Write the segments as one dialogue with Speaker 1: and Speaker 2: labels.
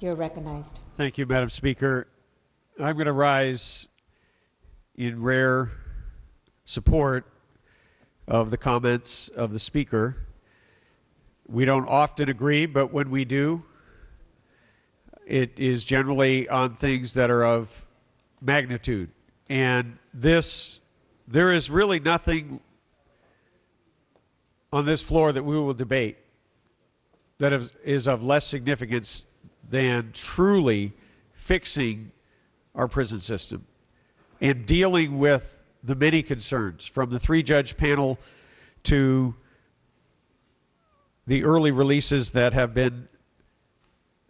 Speaker 1: You're recognized.
Speaker 2: Thank you, Madam Speaker. I'm going to rise in rare support of the comments of the Speaker. We don't often agree, but when we do, it is generally on things that are of magnitude. And there is really nothing on this floor that we will debate that is of less significance than truly fixing our prison system and dealing with the many concerns, from the three-judge panel to the early releases that have been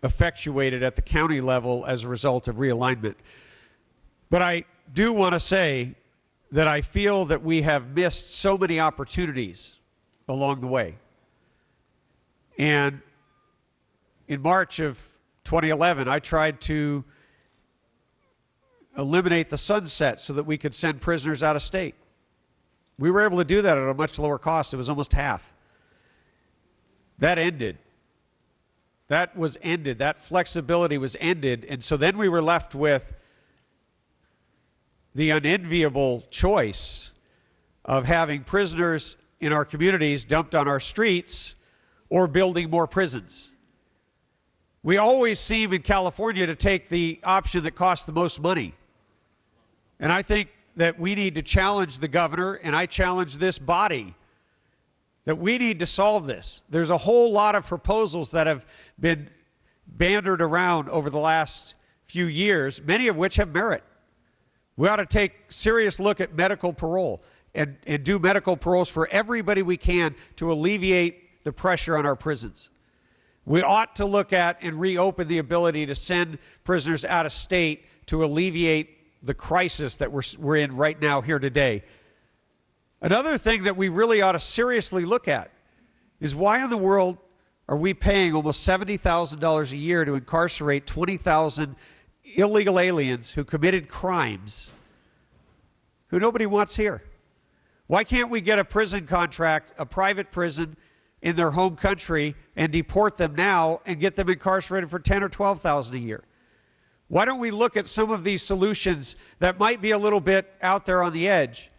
Speaker 2: effectuated at the county level as a result of realignment. But I do want to say that I feel that we have missed so many opportunities along the way. And in March of 2011, I tried to eliminate the sunset so that we could send prisoners out of state. We were able to do that at a much lower cost. It was almost half. That ended. That was ended. That flexibility was ended. And so then we were left with the unenviable choice of having prisoners in our communities dumped on our streets or building more prisons. We always seem in California to take the option that costs the most money. And I think that we need to challenge the governor, and I challenge this body, that we need to solve this. There's a whole lot of proposals that have been bandied around over the last few years, many of which have merit. We ought to take a serious look at medical parole and do medical paroles for everybody we can to alleviate the pressure on our prisons. We ought to look at and reopen the ability to send prisoners out of state to alleviate the crisis that we're in right now here today. Another thing that we really ought to seriously look at is why in the world are we paying almost $70,000 a year to incarcerate 20,000 illegal aliens who committed crimes who nobody wants here? Why can't we get a prison contract, a private prison in their home country, and deport them now and get them incarcerated for $10,000 or $12,000 a year? Why don't we look at some of these solutions that might be a little bit out there on the edge?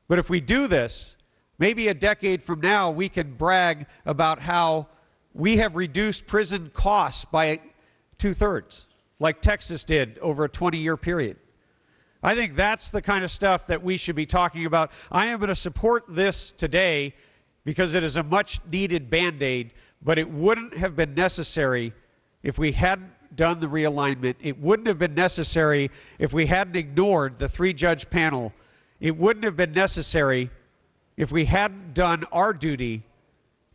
Speaker 2: But if we do this, maybe a decade from now, we can brag about how we have reduced prison costs by 2/3, like Texas did over a 20-year period. I think that's the kind of stuff that we should be talking about. I am going to support this today because it is a much-needed Band-Aid, but it wouldn't have been necessary if we hadn't done the realignment. It wouldn't have been necessary if we hadn't ignored the three-judge panel. It wouldn't have been necessary if we hadn't done our duty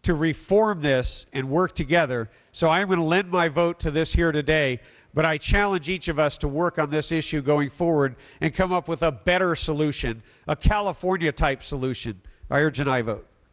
Speaker 2: to reform this and work together. So I'm going to lend my vote to this here today, but I challenge each of us to work on this issue going forward and come up with a better solution, a California-type solution. I urge an aye vote.